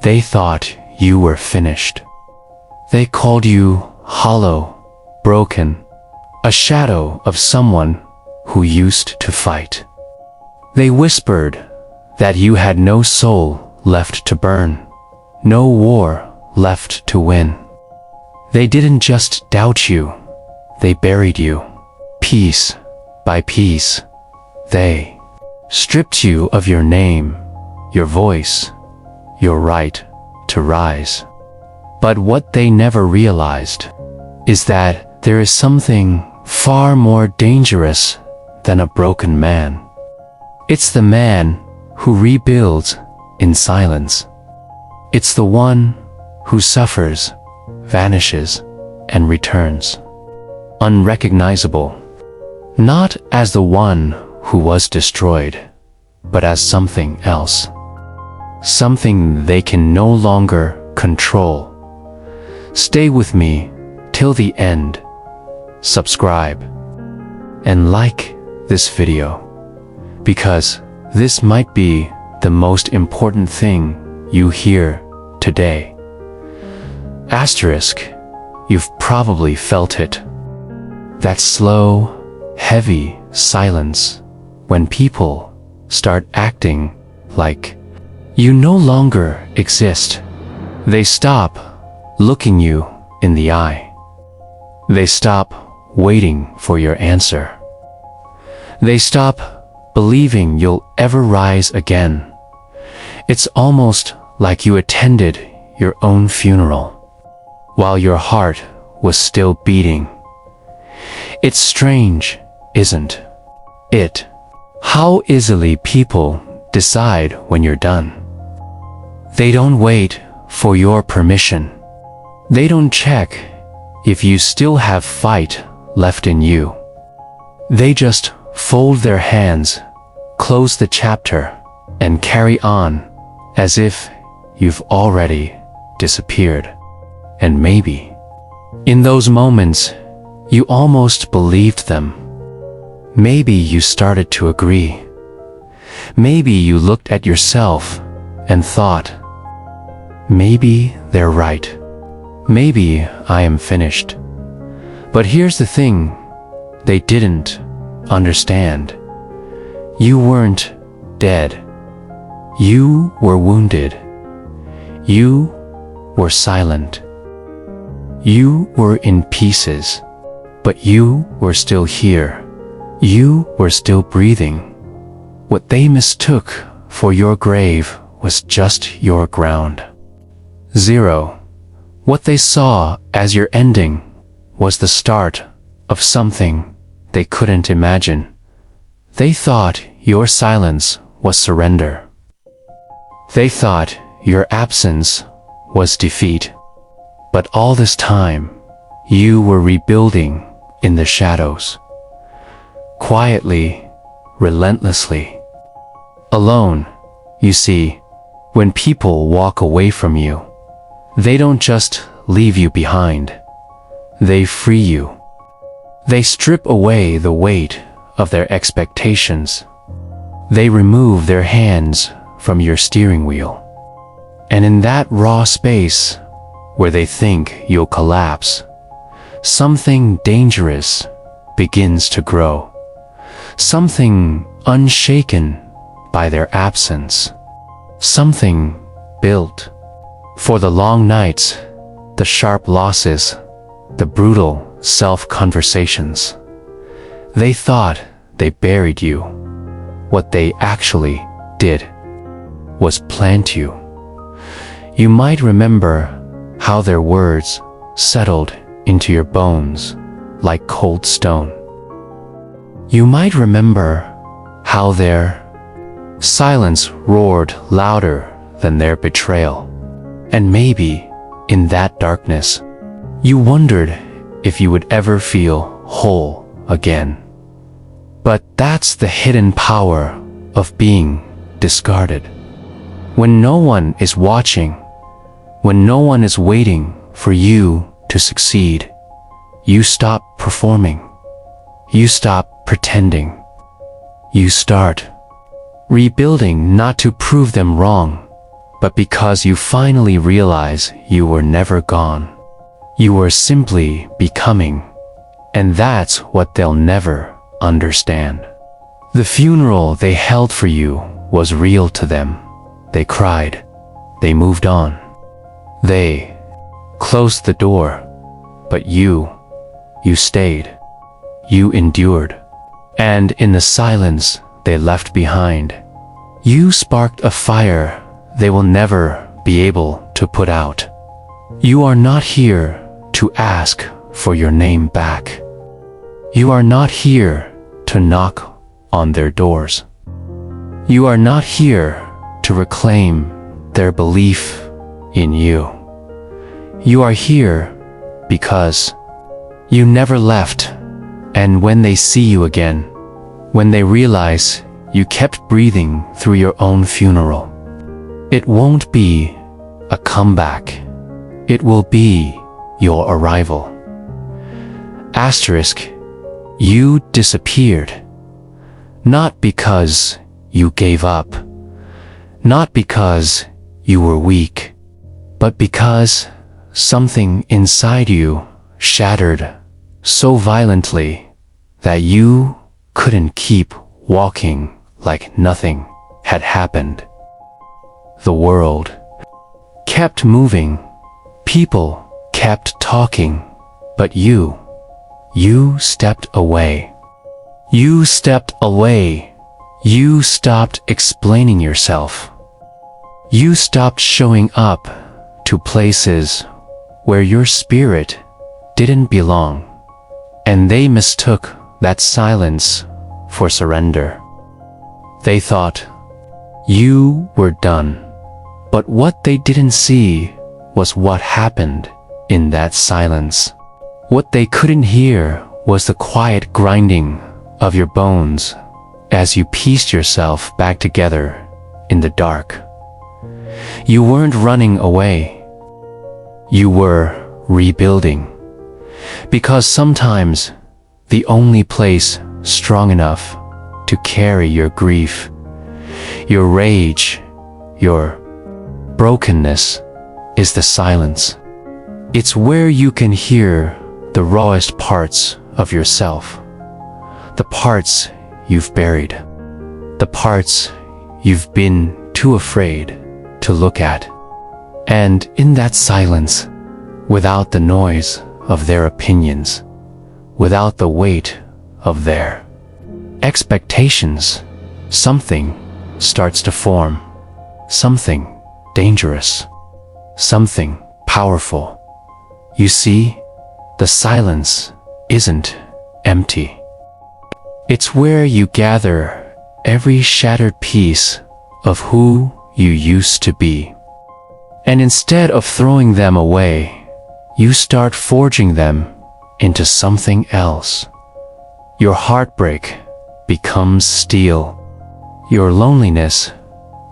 They thought you were finished. They called you hollow, broken, a shadow of someone who used to fight. They whispered that you had no soul left to burn, no war left to win. They didn't just doubt you, they buried you. Piece by piece, they stripped you of your name, your voice, your right to rise. But what they never realized is that there is something far more dangerous than a broken man. It's the man who rebuilds in silence. It's the one who suffers, vanishes, and returns, unrecognizable, not as the one who was destroyed, but as something else, something they can no longer control. Stay with me till the end. Subscribe and like this video, because this might be the most important thing you hear today. Asterisk, you've probably felt it. That slow, heavy silence when people start acting like you no longer exist. They stop looking you in the eye. They stop waiting for your answer. They stop believing you'll ever rise again. It's almost like you attended your own funeral while your heart was still beating. It's strange, isn't it? How easily people decide when you're done. They don't wait for your permission. They don't check if you still have fight left in you. They just fold their hands, close the chapter, and carry on as if you've already disappeared. And maybe, in those moments, you almost believed them. Maybe you started to agree. Maybe you looked at yourself and thought, maybe they're right. Maybe I am finished. But here's the thing they didn't understand. You weren't dead. You were wounded. You were silent. You were in pieces, but you were still here. You were still breathing. What they mistook for your grave was just your ground. Zero. What they saw as your ending was the start of something they couldn't imagine. They thought your silence was surrender. They thought your absence was defeat. But all this time, you were rebuilding in the shadows. Quietly, relentlessly. Alone, you see, when people walk away from you, they don't just leave you behind. They free you. They strip away the weight of their expectations. They remove their hands from your steering wheel. And in that raw space, where they think you'll collapse, something dangerous begins to grow. Something unshaken by their absence. Something built for the long nights, the sharp losses, the brutal self-conversations. They thought they buried you. What they actually did was plant you. You might remember how their words settled into your bones like cold stone. You might remember how their silence roared louder than their betrayal. And maybe, in that darkness, you wondered if you would ever feel whole again. But that's the hidden power of being discarded. When no one is watching, when no one is waiting for you to succeed, you stop performing. You stop pretending. You start rebuilding, not to prove them wrong, but because you finally realize you were never gone. You were simply becoming, and that's what they'll never understand. The funeral they held for you was real to them. They cried. They moved on. They closed the door, but you stayed. You endured. And in the silence they left behind, you sparked a fire they will never be able to put out. You are not here to ask for your name back. You are not here to knock on their doors. You are not here to reclaim their belief in you. You are here because you never left, and when they see you again, when they realize you kept breathing through your own funeral, it won't be a comeback. It will be your arrival. Asterisk, you disappeared. Not because you gave up, not because you were weak, but because something inside you shattered so violently that you couldn't keep walking like nothing had happened. The world kept moving, people kept talking, but you stepped away. You stepped away. You stopped explaining yourself. You stopped showing up to places where your spirit didn't belong, and they mistook that silence for surrender. They thought you were done, but what they didn't see was what happened in that silence. What they couldn't hear was the quiet grinding of your bones as you pieced yourself back together in the dark. You weren't running away. You were rebuilding. Because sometimes the only place strong enough to carry your grief, your rage, your brokenness is the silence. It's where you can hear the rawest parts of yourself, the parts you've buried, the parts you've been too afraid to look at. And in that silence, without the noise of their opinions, without the weight of their expectations, something starts to form, something dangerous, something powerful. You see, the silence isn't empty. It's where you gather every shattered piece of who you used to be. And instead of throwing them away, you start forging them into something else. Your heartbreak becomes steel. Your loneliness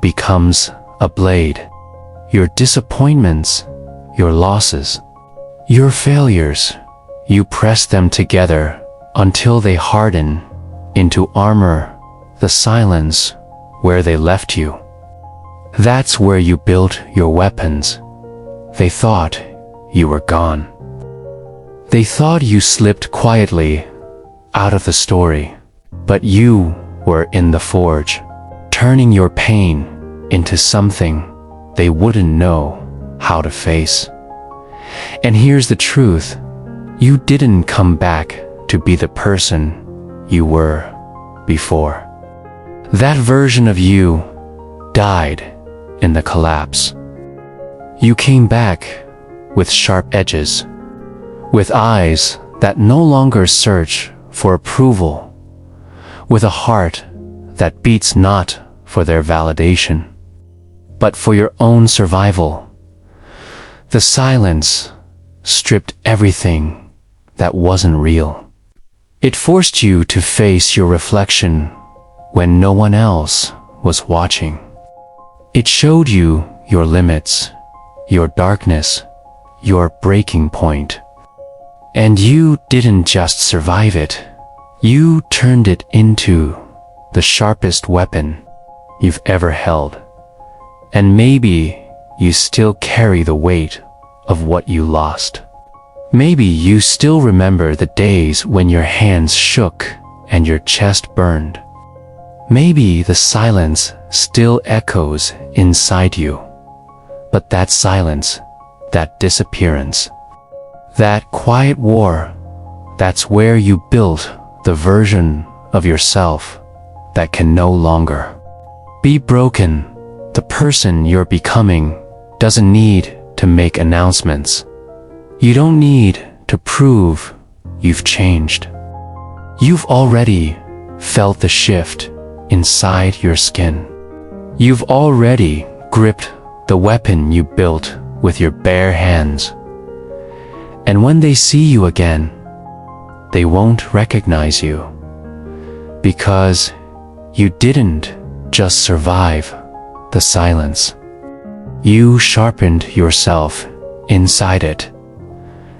becomes a blade. Your disappointments, your losses, your failures, you press them together until they harden into armor, the silence where they left you. That's where you built your weapons. They thought you were gone. They thought you slipped quietly out of the story, but you were in the forge, turning your pain into something they wouldn't know how to face. And here's the truth. You didn't come back to be the person you were before. That version of you died in the collapse. You came back with sharp edges, with eyes that no longer search for approval, with a heart that beats not for their validation, but for your own survival. The silence stripped everything that wasn't real. It forced you to face your reflection when no one else was watching. It showed you your limits, your darkness, your breaking point. And you didn't just survive it. You turned it into the sharpest weapon you've ever held. And maybe you still carry the weight of what you lost. Maybe you still remember the days when your hands shook and your chest burned. Maybe the silence still echoes inside you. But that silence, that disappearance, that quiet war, that's where you built the version of yourself that can no longer be broken. The person you're becoming doesn't need to make announcements. You don't need to prove you've changed. You've already felt the shift inside your skin. You've already gripped the weapon you built with your bare hands. And when they see you again, they won't recognize you, because you didn't just survive the silence. You sharpened yourself inside it.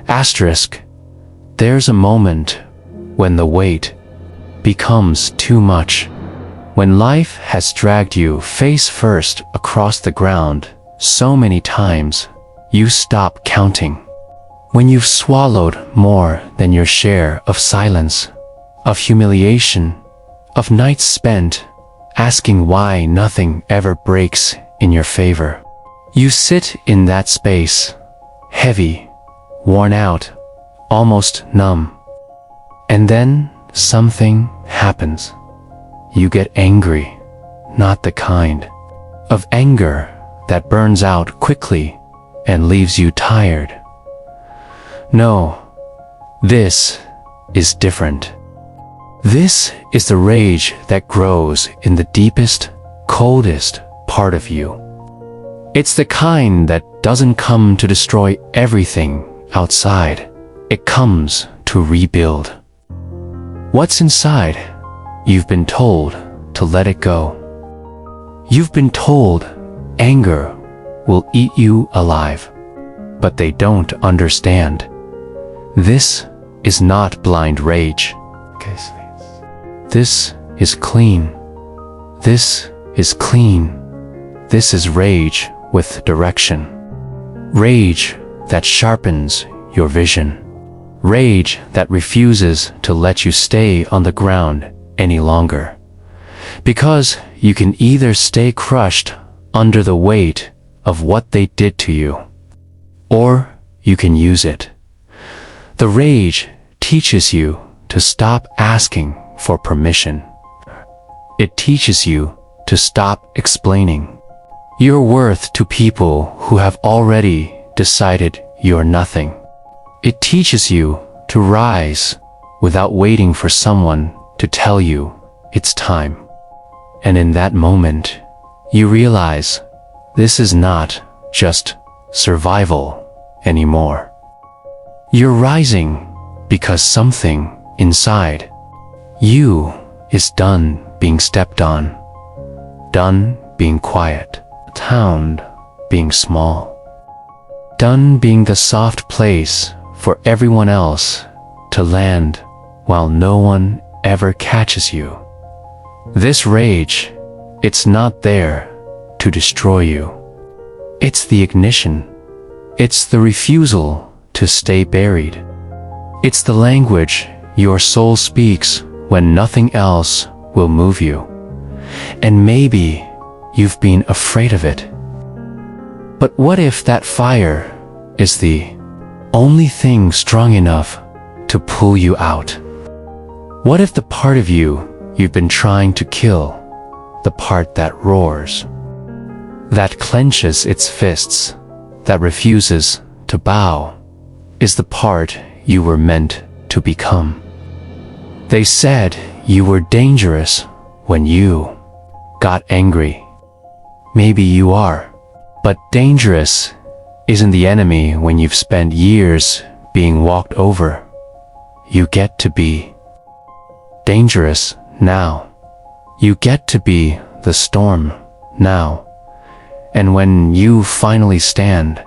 Asterisk, there's a moment when the weight becomes too much. When life has dragged you face first across the ground so many times, you stop counting. When you've swallowed more than your share of silence, of humiliation, of nights spent asking why nothing ever breaks in your favor. You sit in that space, heavy, worn out, almost numb. And then something happens. You get angry, not the kind of anger that burns out quickly and leaves you tired. No, this is different. This is the rage that grows in the deepest, coldest part of you. It's the kind that doesn't come to destroy everything outside. It comes to rebuild. What's inside? You've been told to let it go. You've been told anger will eat you alive. But they don't understand. This is not blind rage. This is clean. This is clean. This is rage with direction. Rage that sharpens your vision. Rage that refuses to let you stay on the ground any longer. Because you can either stay crushed under the weight of what they did to you, or you can use it. The rage teaches you to stop asking for permission. It teaches you to stop explaining your worth to people who have already decided you're nothing. It teaches you to rise without waiting for someone to tell you it's time. And in that moment, you realize this is not just survival anymore. You're rising because something inside you is done being stepped on, done being quiet, done being small, done being the soft place for everyone else to land while no one ever catches you. This rage, it's not there to destroy you. It's the ignition. It's the refusal to stay buried. It's the language your soul speaks when nothing else will move you. And maybe you've been afraid of it. But what if that fire is the only thing strong enough to pull you out? What if the part of you you've been trying to kill, the part that roars, that clenches its fists, that refuses to bow, is the part you were meant to become? They said you were dangerous when you got angry. Maybe you are, but dangerous isn't the enemy when you've spent years being walked over. You get to be dangerous now. You get to be the storm now. And when you finally stand,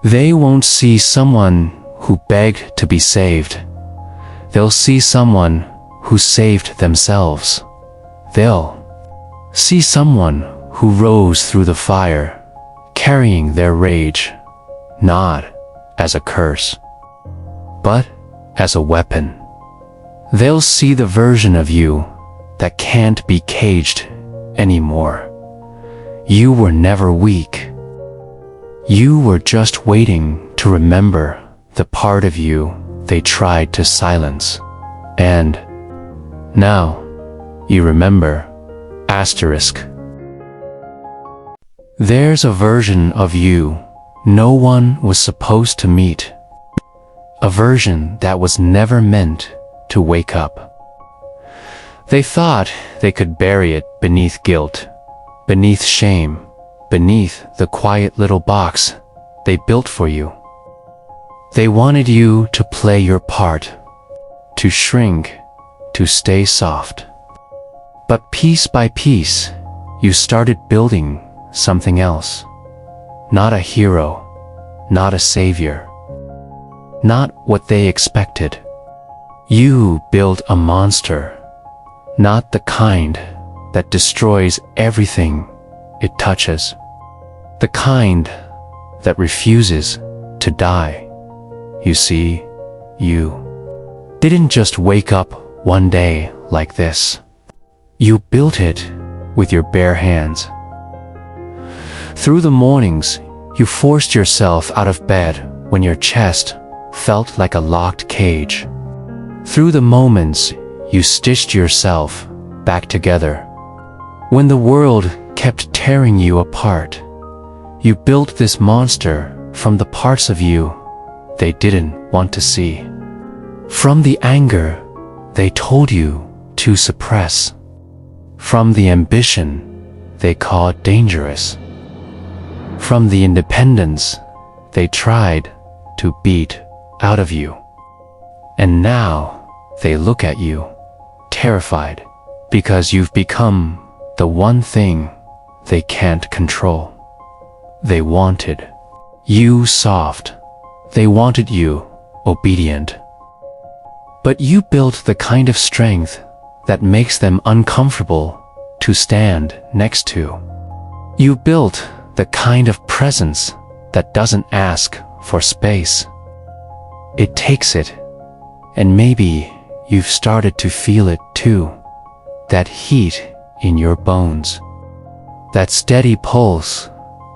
they won't see someone who begged to be saved. They'll see someone who saved themselves. They'll see someone who rose through the fire, carrying their rage, not as a curse, but as a weapon. They'll see the version of you that can't be caged anymore. You were never weak. You were just waiting to remember the part of you they tried to silence. And now you remember. Asterisk. There's a version of you no one was supposed to meet. A version that was never meant to wake up. They thought they could bury it beneath guilt, beneath shame, beneath the quiet little box they built for you. They wanted you to play your part, to shrink, to stay soft. But piece by piece, you started building something else. Not a hero, not a savior, not what they expected. You built a monster, not the kind that destroys everything it touches. The kind that refuses to die. You see, you didn't just wake up one day like this. You built it with your bare hands. Through the mornings, you forced yourself out of bed when your chest felt like a locked cage. Through the moments, you stitched yourself back together. When the world kept tearing you apart, you built this monster from the parts of you they didn't want to see. From the anger they told you to suppress. From the ambition they called dangerous. From the independence they tried to beat out of you. And now they look at you, terrified, because you've become the one thing they can't control. They wanted you soft. They wanted you obedient. But you built the kind of strength that makes them uncomfortable to stand next to. You built the kind of presence that doesn't ask for space. It takes it, and maybe you've started to feel it too. That heat in your bones, that steady pulse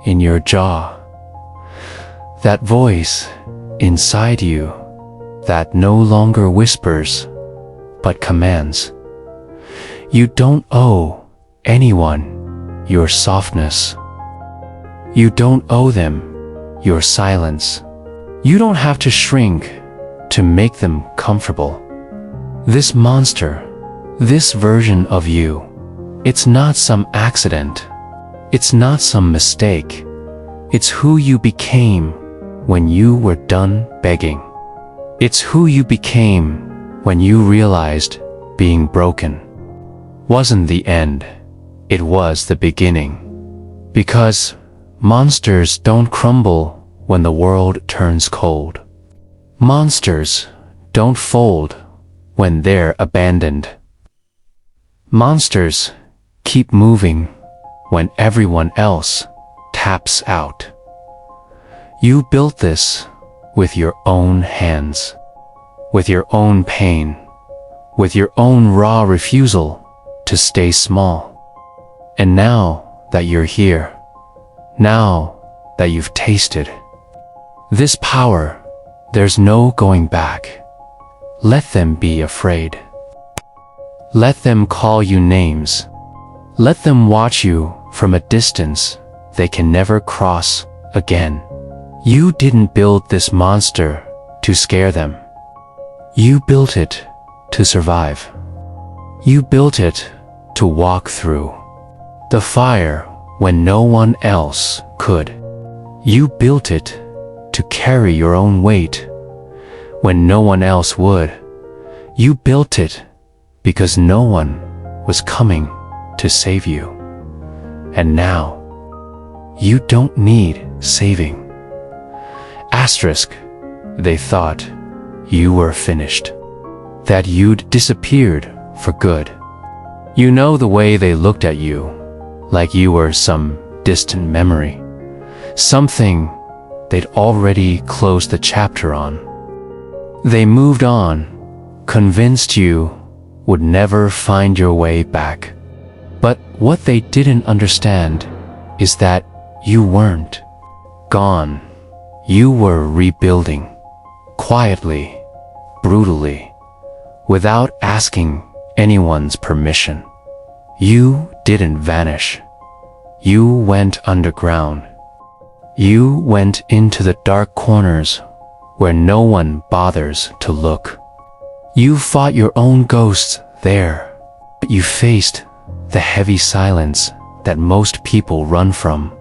in your jaw, that voice inside you that no longer whispers but commands. You don't owe anyone your softness. You don't owe them your silence. You don't have to shrink to make them comfortable. This monster, this version of you, it's not some accident. It's not some mistake. It's who you became when you were done begging. It's who you became when you realized being broken wasn't the end. It was the beginning. Because monsters don't crumble when the world turns cold. Monsters don't fold when they're abandoned. Monsters keep moving when everyone else taps out. You built this with your own hands, with your own pain, with your own raw refusal to stay small. And now that you're here, now that you've tasted this power, there's no going back. Let them be afraid. Let them call you names. Let them watch you from a distance they can never cross again. You didn't build this monster to scare them. You built it to survive. You built it to walk through the fire when no one else could. You built it to carry your own weight when no one else would. You built it because no one was coming to save you. And now, you don't need saving. Asterisk, they thought you were finished, that you'd disappeared for good. You know the way they looked at you, like you were some distant memory, something they'd already closed the chapter on. They moved on, convinced you would never find your way back. But what they didn't understand is that you weren't gone. You were rebuilding, quietly, brutally, without asking anyone's permission. You didn't vanish. You went underground. You went into the dark corners where no one bothers to look. You fought your own ghosts there, but you faced the heavy silence that most people run from.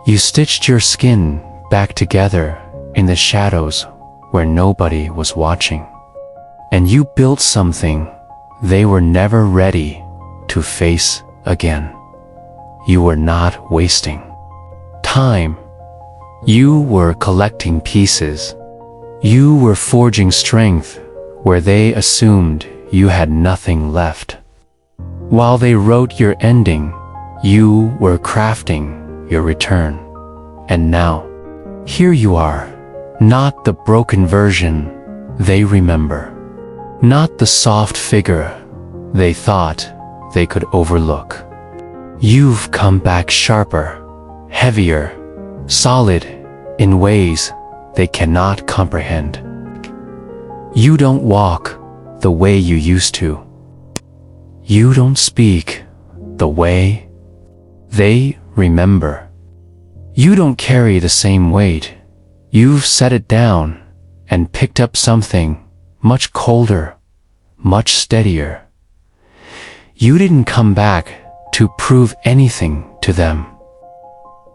You stitched your skin back together in the shadows where nobody was watching. And you built something they were never ready to face again. You were not wasting time. You were collecting pieces. You were forging strength where they assumed you had nothing left. While they wrote your ending, you were crafting your return. And now, here you are, not the broken version they remember, not the soft figure they thought they could overlook. You've come back sharper, heavier, solid in ways they cannot comprehend. You don't walk the way you used to. You don't speak the way they remember. You don't carry the same weight. You've set it down and picked up something much colder, much steadier. You didn't come back to prove anything to them.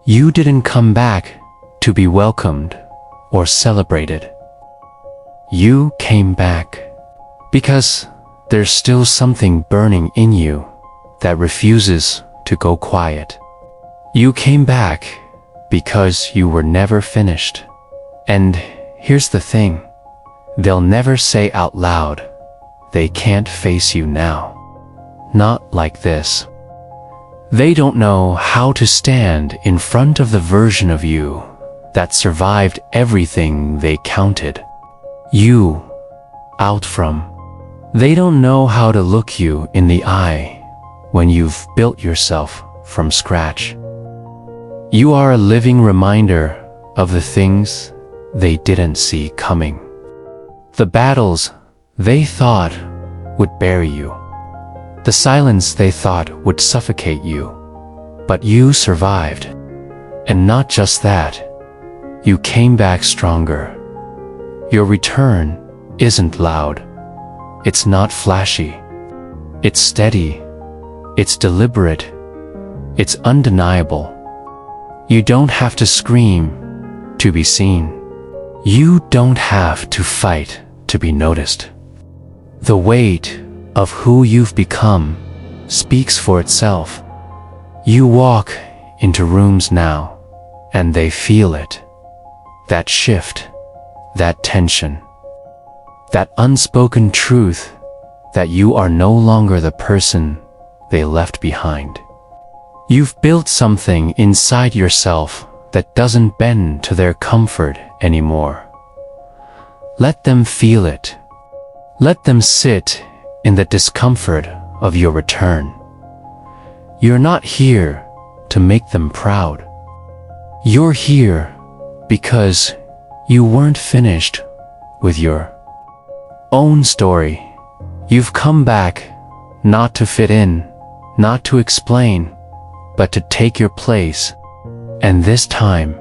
You didn't come back to be welcomed or celebrated. You came back because there's still something burning in you that refuses to go quiet. You came back because you were never finished. And here's the thing, they'll never say out loud, they can't face you now. Not like this. They don't know how to stand in front of the version of you that survived everything they counted you out from. They don't know how to look you in the eye when you've built yourself from scratch. You are a living reminder of the things they didn't see coming. The battles they thought would bury you. The silence they thought would suffocate you. But you survived. And not just that, you came back stronger. Your return isn't loud. It's not flashy. It's steady. It's deliberate. It's undeniable. You don't have to scream to be seen. You don't have to fight to be noticed. The weight of who you've become speaks for itself. You walk into rooms now, and they feel it. That shift, that tension, that unspoken truth that you are no longer the person they left behind. You've built something inside yourself that doesn't bend to their comfort anymore. Let them feel it. Let them sit in the discomfort of your return. You're not here to make them proud. You're here because you weren't finished with your own story. You've come back not to fit in, not to explain, but to take your place. And this time,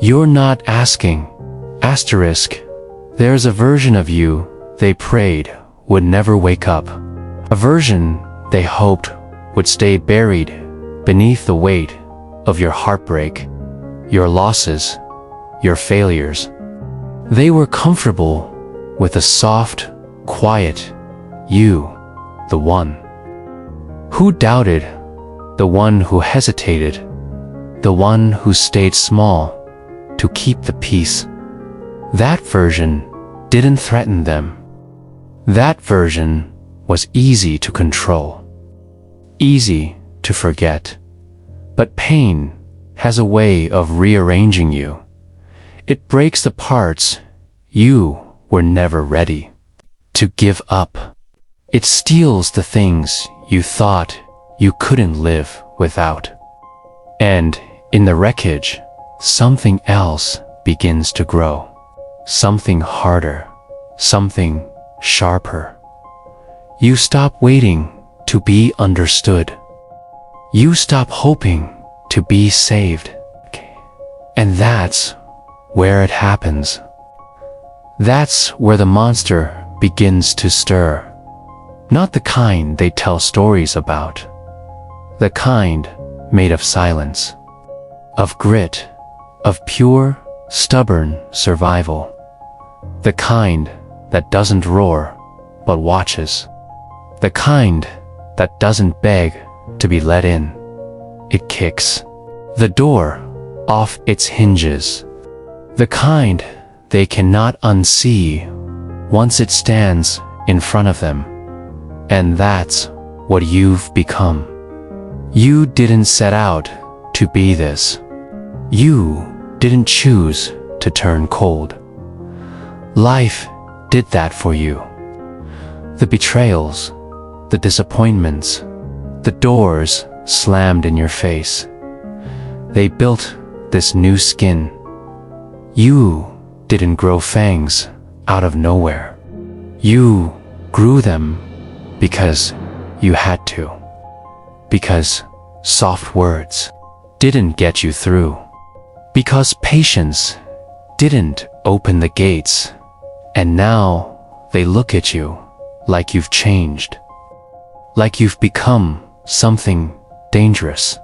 you're not asking, asterisk, there's a version of you they prayed would never wake up. A version they hoped would stay buried beneath the weight of your heartbreak, your losses, your failures. They were comfortable with the soft, quiet you, the one who doubted, the one who hesitated, the one who stayed small to keep the peace. That version didn't threaten them. That version was easy to control, easy to forget. But pain has a way of rearranging you. It breaks the parts you were never ready to give up. It steals the things you thought you couldn't live without. And in the wreckage, something else begins to grow. Something harder, something sharper. You stop waiting to be understood. You stop hoping to be saved. And that's where it happens. That's where the monster begins to stir. Not the kind they tell stories about. The kind made of silence, of grit, of pure, stubborn survival. The kind that doesn't roar, but watches. The kind that doesn't beg to be let in. It kicks the door off its hinges. The kind they cannot unsee once it stands in front of them. And that's what you've become. You didn't set out to be this. You didn't choose to turn cold. Life did that for you. The betrayals, the disappointments, the doors slammed in your face. They built this new skin. You didn't grow fangs out of nowhere. You grew them because you had to. Because soft words didn't get you through. Because patience didn't open the gates. And now they look at you like you've changed. Like you've become something dangerous.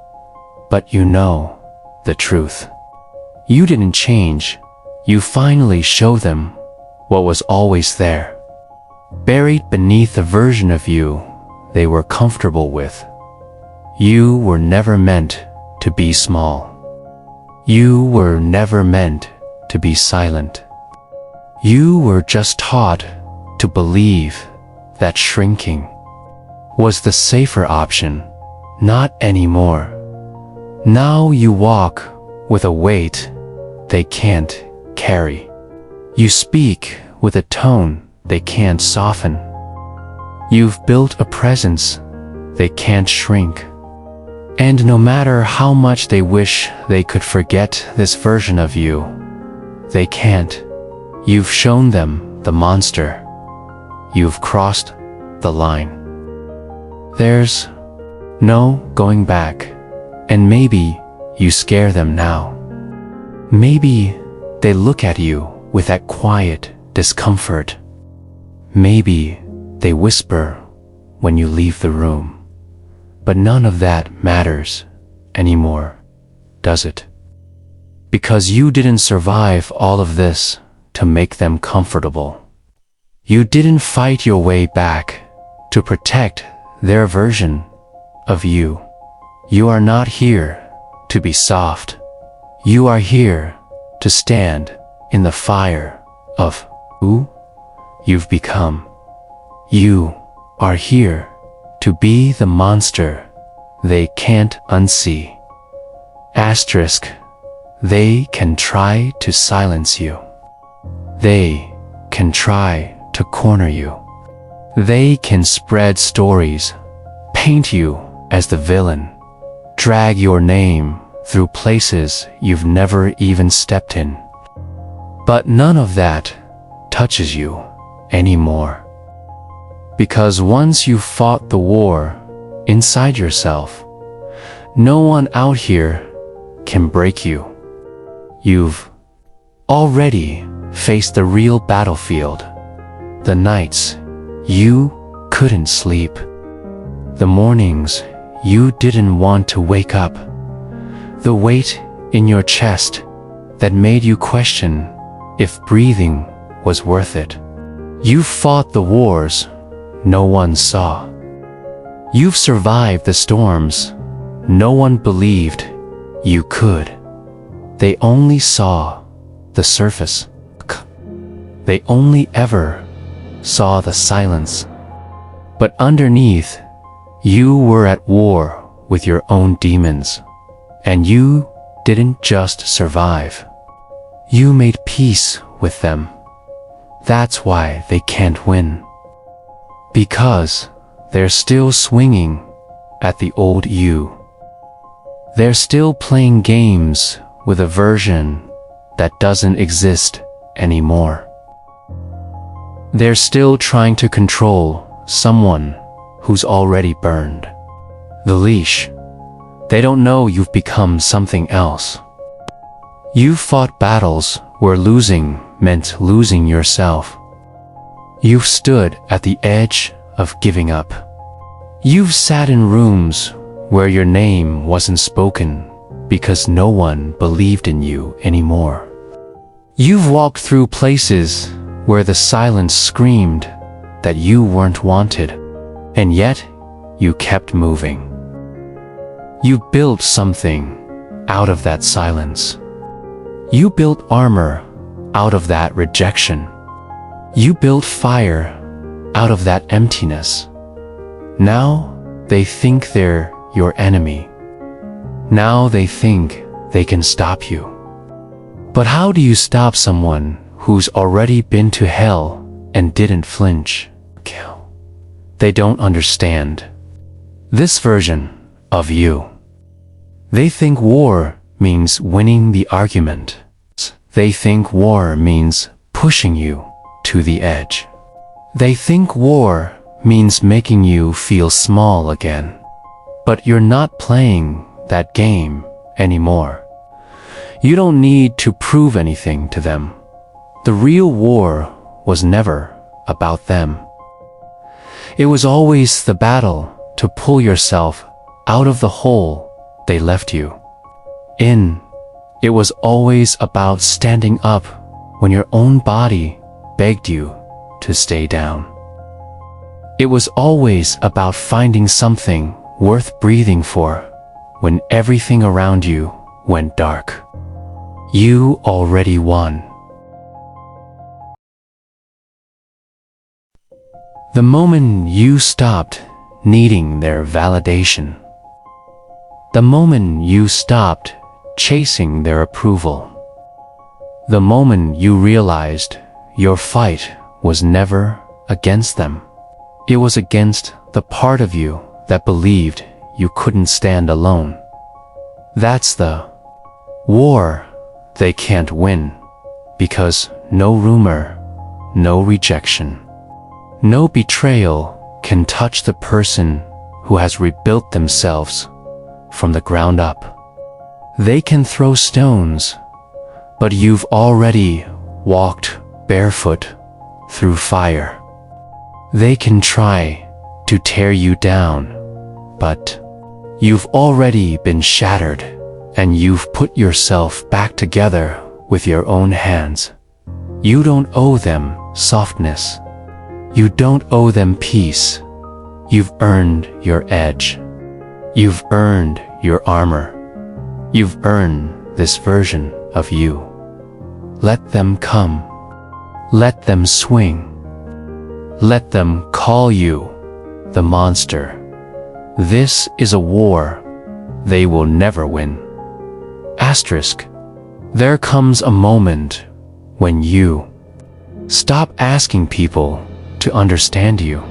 But you know the truth. You didn't change. You finally show them what was always there. Buried beneath a version of you they were comfortable with. You were never meant to be small. You were never meant to be silent. You were just taught to believe that shrinking was the safer option. Not anymore. Now you walk with a weight they can't carry. You speak with a tone they can't soften. You've built a presence they can't shrink. And no matter how much they wish they could forget this version of you, they can't. You've shown them the monster. You've crossed the line. There's no going back. And maybe you scare them now. Maybe they look at you with that quiet discomfort. Maybe they whisper when you leave the room. But none of that matters anymore, does it? Because you didn't survive all of this to make them comfortable. You didn't fight your way back to protect their version of you. You are not here to be soft. You are here to stand in the fire of who you've become. You are here to be the monster they can't unsee. Asterisk, they can try to silence you. They can try to corner you. They can spread stories, paint you as the villain, drag your name through places you've never even stepped in. But none of that touches you anymore. Because once you've fought the war inside yourself, no one out here can break you. You've already faced the real battlefield. The nights you couldn't sleep. The mornings you didn't want to wake up. The weight in your chest that made you question if breathing was worth it. You fought the wars no one saw. You've survived the storms no one believed you could. They only saw the surface. They only ever saw the silence. But underneath, you were at war with your own demons. And you didn't just survive. You made peace with them. That's why they can't win. Because they're still swinging at the old you. They're still playing games with a version that doesn't exist anymore. They're still trying to control someone who's already burned the leash. They don't know you've become something else. You've fought battles where losing meant losing yourself. You've stood at the edge of giving up. You've sat in rooms where your name wasn't spoken because no one believed in you anymore. You've walked through places where the silence screamed that you weren't wanted, and yet you kept moving. You built something out of that silence. You built armor out of that rejection. You built fire out of that emptiness. Now they think they're your enemy. Now they think they can stop you. But how do you stop someone who's already been to hell and didn't flinch? They don't understand this version of you. They think war means winning the argument. They think war means pushing you to the edge. They think war means making you feel small again. But you're not playing that game anymore. You don't need to prove anything to them. The real war was never about them. It was always the battle to pull yourself out of the hole they left you in. It was always about standing up when your own body begged you to stay down. It was always about finding something worth breathing for when everything around you went dark. You already won. The moment you stopped needing their validation, the moment you stopped chasing their approval, the moment you realized your fight was never against them, it was against the part of you that believed you couldn't stand alone. That's the war they can't win, because no rumor, no rejection, no betrayal can touch the person who has rebuilt themselves from the ground up. They can throw stones, but you've already walked barefoot through fire. They can try to tear you down, but you've already been shattered, and you've put yourself back together with your own hands. You don't owe them softness. You don't owe them peace. You've earned your edge. You've earned your armor. You've earned this version of you. Let them come. Let them swing. Let them call you the monster. This is a war they will never win. Asterisk. There comes a moment when you stop asking people to understand you.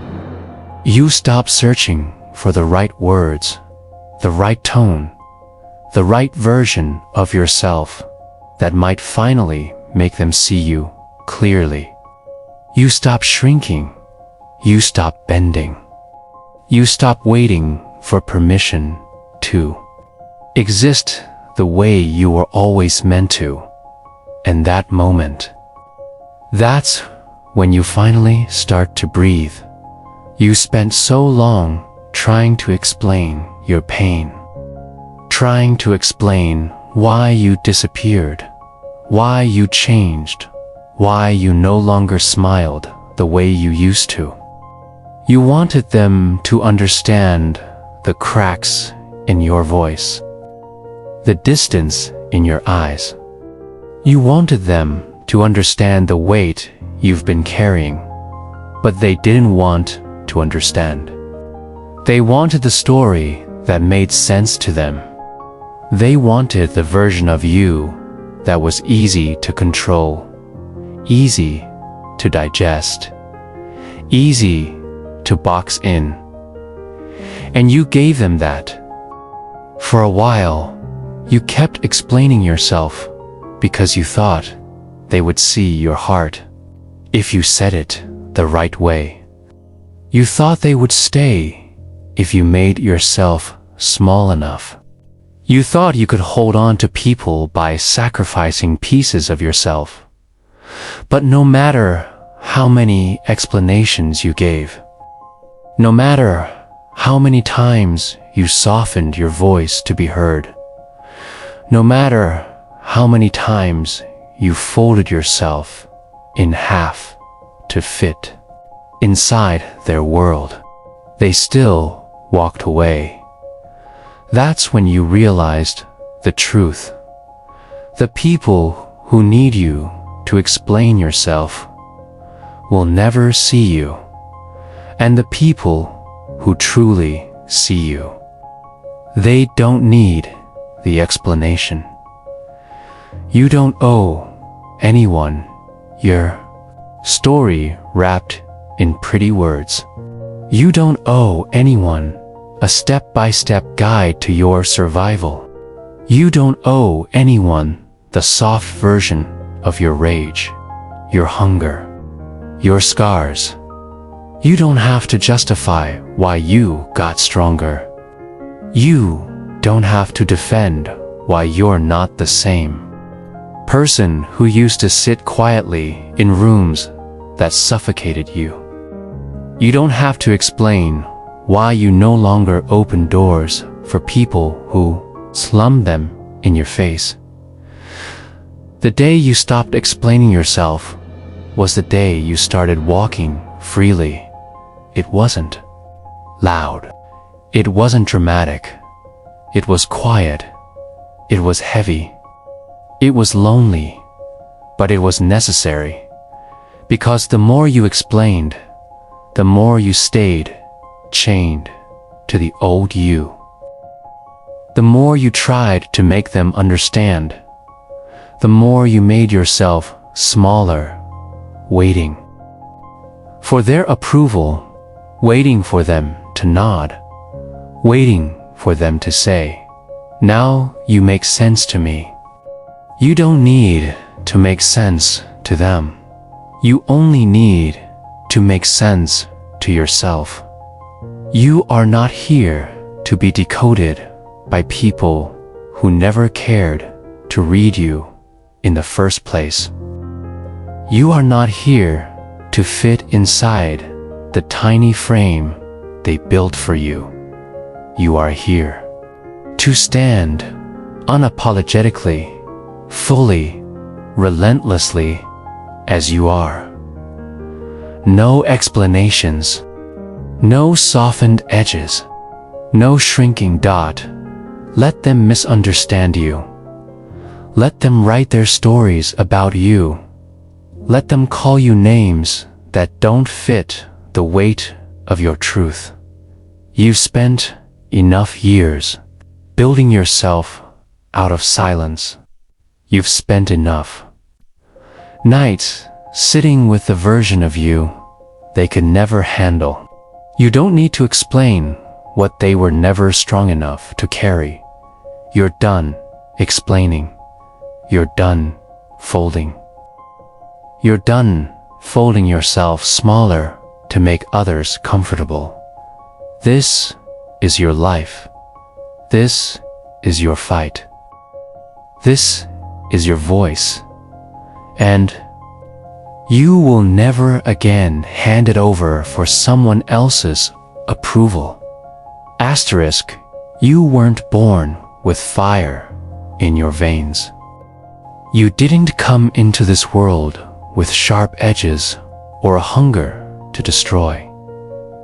You stop searching for the right words, the right tone, the right version of yourself that might finally make them see you clearly. You stop shrinking. You stop bending. You stop waiting for permission to exist the way you were always meant to. And that moment, that's when you finally start to breathe. You spent so long trying to explain your pain, trying to explain why you disappeared, why you changed, why you no longer smiled the way you used to. You wanted them to understand the cracks in your voice, the distance in your eyes. You wanted them to understand the weight you've been carrying, but they didn't want to understand. They wanted the story that made sense to them, They wanted the version of you that was easy to control, easy to digest, easy to box in. And you gave them that. For a while, you kept explaining yourself because you thought they would see your heart if you said it the right way. You thought they would stay if you made yourself small enough. You thought you could hold on to people by sacrificing pieces of yourself. But no matter how many explanations you gave, no matter how many times you softened your voice to be heard, no matter how many times you folded yourself in half to fit inside their world, they still walked away. That's when you realized the truth. The people who need you to explain yourself will never see you, and the people who truly see you, they don't need the explanation. You don't owe anyone your story wrapped in pretty words. You don't owe anyone a step-by-step guide to your survival. You don't owe anyone the soft version of your rage, your hunger, your scars. You don't have to justify why you got stronger. You don't have to defend why you're not the same person who used to sit quietly in rooms that suffocated you. You don't have to explain why you no longer open doors for people who slam them in your face. The day you stopped explaining yourself was the day you started walking freely. It wasn't loud. It wasn't dramatic. It was quiet. It was heavy. It was lonely. But it was necessary. Because the more you explained, the more you stayed chained to the old you. The more you tried to make them understand, the more you made yourself smaller, waiting for their approval, waiting for them to nod, waiting for them to say, "Now you make sense to me." You don't need to make sense to them. You only need to make sense to yourself. You are not here to be decoded by people who never cared to read you in the first place. You are not here to fit inside the tiny frame they built for you. You are here to stand unapologetically, fully, relentlessly as you are. No explanations, no softened edges, no shrinking dot. Let them misunderstand you. Let them write their stories about you. Let them call you names that don't fit the weight of your truth. You've spent enough years building yourself out of silence. You've spent enough nights sitting with the version of you they could never handle. You don't need to explain what they were never strong enough to carry. You're done explaining. You're done folding. You're done folding yourself smaller to make others comfortable. This is your life. This is your fight. This is your voice. And you will never again hand it over for someone else's approval. Asterisk, you weren't born with fire in your veins. You didn't come into this world with sharp edges or a hunger to destroy.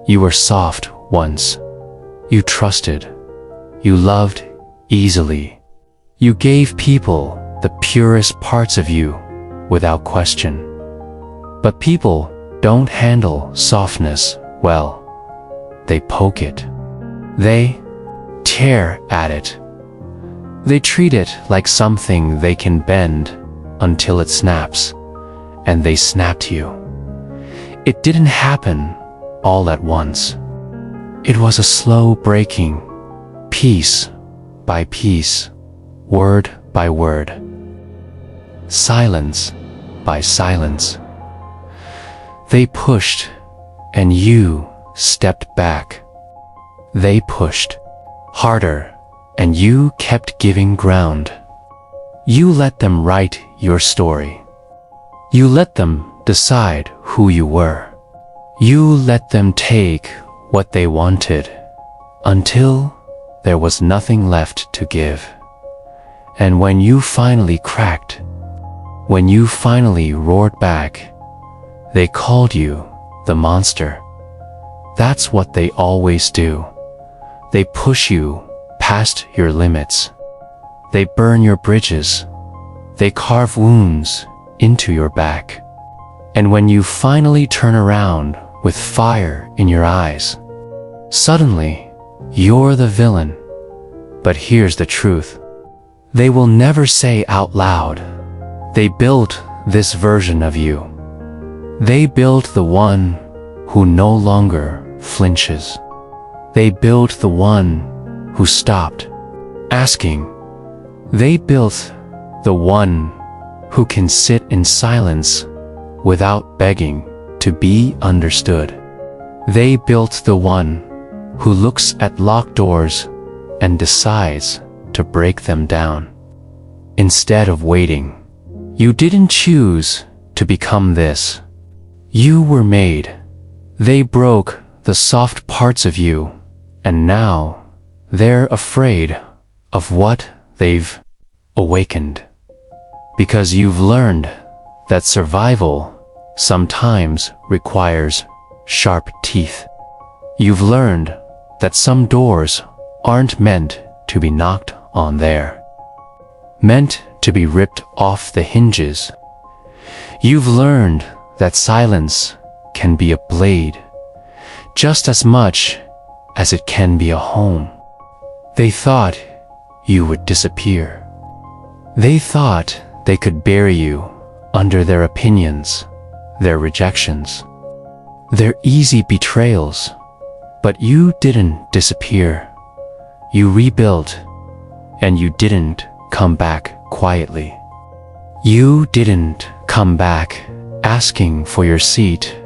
You were soft once. You trusted. You loved easily. You gave people the purest parts of you without question. But people don't handle softness well. They poke it. They tear at it. They treat it like something they can bend until it snaps, and they snapped you. It didn't happen all at once. It was a slow breaking, piece by piece, word by word, silence by silence. They pushed, and you stepped back. They pushed harder, and you kept giving ground. You let them write your story. You let them decide who you were. You let them take what they wanted until there was nothing left to give. And when you finally cracked, when you finally roared back, they called you the monster. That's what they always do. They push you past your limits. They burn your bridges. They carve wounds into your back. And when you finally turn around with fire in your eyes, suddenly you're the villain. But here's the truth. They will never say out loud, they built this version of you. They built the one who no longer flinches. They built the one who stopped asking. They built the one who can sit in silence without begging to be understood. They built the one who looks at locked doors and decides to break them down. Instead of waiting, you didn't choose to become this. You were made. They broke the soft parts of you, and now they're afraid of what they've awakened. Because you've learned that survival sometimes requires sharp teeth. You've learned that some doors aren't meant to be knocked on there, meant to be ripped off the hinges. You've learned that silence can be a blade just as much as it can be a home. They thought you would disappear. They thought they could bury you under their opinions, their rejections, their easy betrayals. But you didn't disappear. You rebuilt, and you didn't come back quietly. You didn't come back asking for your seat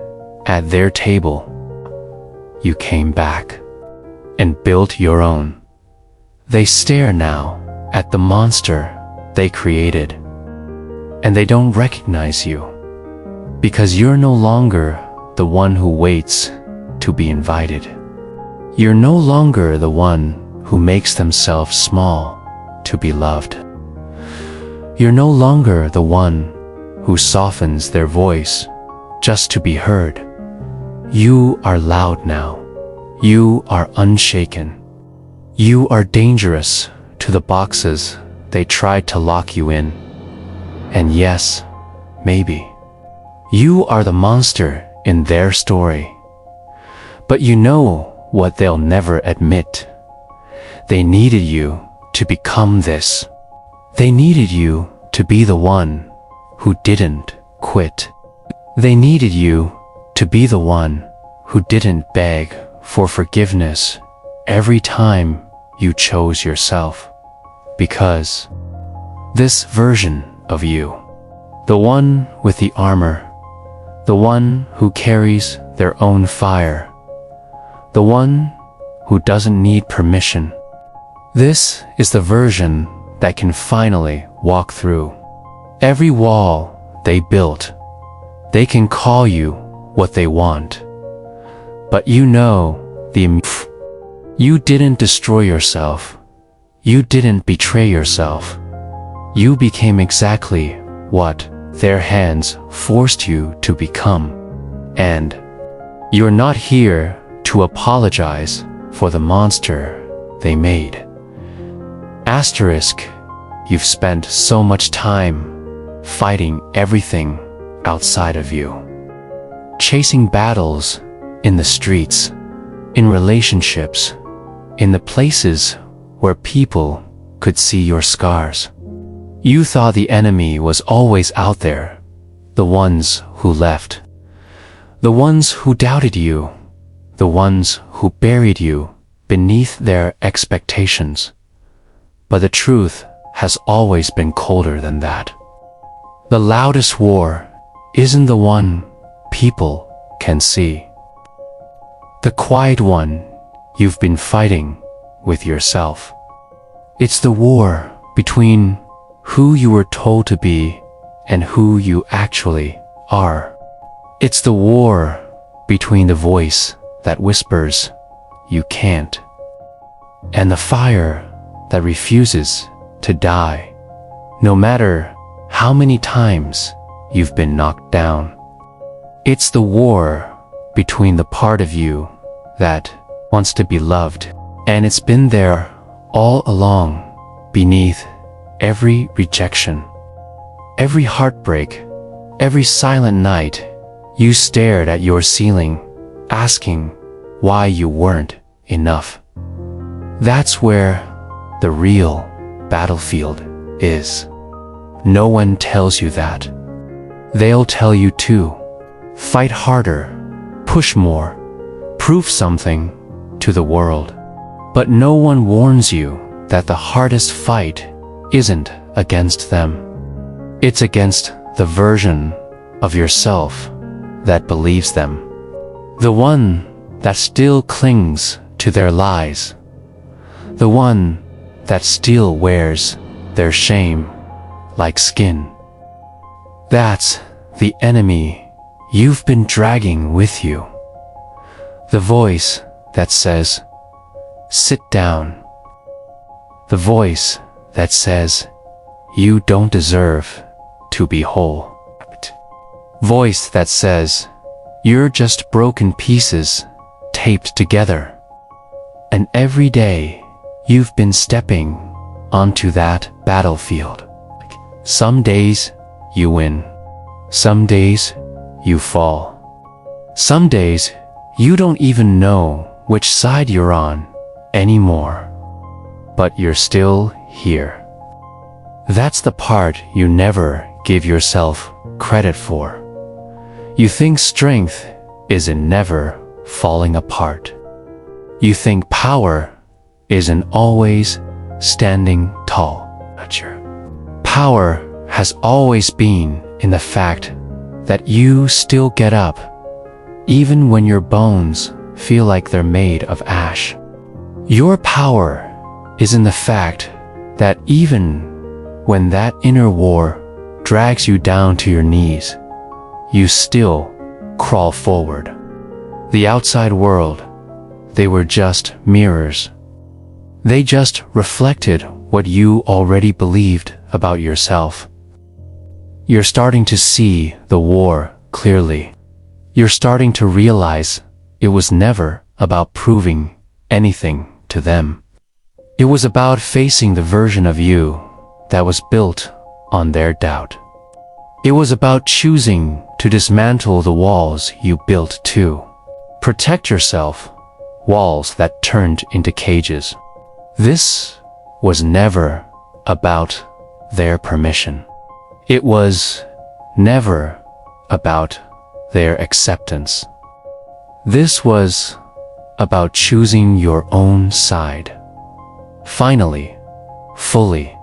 at their table. You came back and built your own. They stare now at the monster they created, and they don't recognize you because you're no longer the one who waits to be invited. You're no longer the one who makes themselves small to be loved. You're no longer the one who softens their voice just to be heard. You are loud now. You are unshaken. You are dangerous to the boxes they tried to lock you in. And yes, maybe, you are the monster in their story. But you know what they'll never admit. They needed you to become this. They needed you to be the one who didn't quit. They needed you to be the one who didn't beg for forgiveness every time you chose yourself. Because this version of you, the one with the armor, the one who carries their own fire, the one who doesn't need permission, this is the version that can finally walk through every wall they built. They can call you what they want, but you know you didn't destroy yourself. You didn't betray yourself. You became exactly what their hands forced you to become. And you're not here to apologize for the monster they made. Asterisk, you've spent so much time fighting everything outside of you. Chasing battles in the streets, in relationships, in the places where people could see your scars. You thought the enemy was always out there, the ones who left, the ones who doubted you, the ones who buried you beneath their expectations. But the truth has always been colder than that. The loudest war isn't the one people can see. The quiet one you've been fighting with yourself. It's the war between who you were told to be and who you actually are. It's the war between the voice that whispers, "You can't," and the fire that refuses to die, no matter how many times you've been knocked down. It's the war between the part of you that wants to be loved, and it's been there all along, beneath every rejection, every heartbreak, every silent night. You stared at your ceiling, asking why you weren't enough. That's where the real battlefield is. No one tells you that. They'll tell you to fight harder, push more, prove something to the world. But no one warns you that the hardest fight isn't against them. It's against the version of yourself that believes them. The one that still clings to their lies. The one that still wears their shame like skin. That's the enemy you've been dragging with you. The voice that says, "Sit down." The voice that says, "You don't deserve to be whole." Voice that says, "You're just broken pieces taped together." And every day you've been stepping onto that battlefield. Some days you win. Some days you fall. Some days you don't even know which side you're on anymore. But you're still here. That's the part you never give yourself credit for. You think strength is in never falling apart. You think power is in always standing tall. Power has always been in the fact that you still get up, even when your bones feel like they're made of ash. Your power is in the fact that even when that inner war drags you down to your knees, you still crawl forward. The outside world, they were just mirrors. They just reflected what you already believed about yourself. You're starting to see the war clearly. You're starting to realize it was never about proving anything to them. It was about facing the version of you that was built on their doubt. It was about choosing to dismantle the walls you built to protect yourself, walls that turned into cages. This was never about their permission. It was never about their acceptance. This was about choosing your own side. Finally, fully,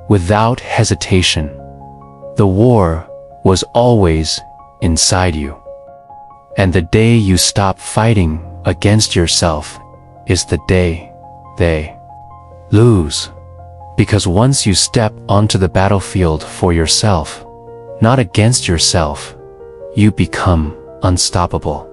without hesitation. The war was always inside you. And the day you stop fighting against yourself is the day they lose. Because once you step onto the battlefield for yourself, not against yourself, you become unstoppable.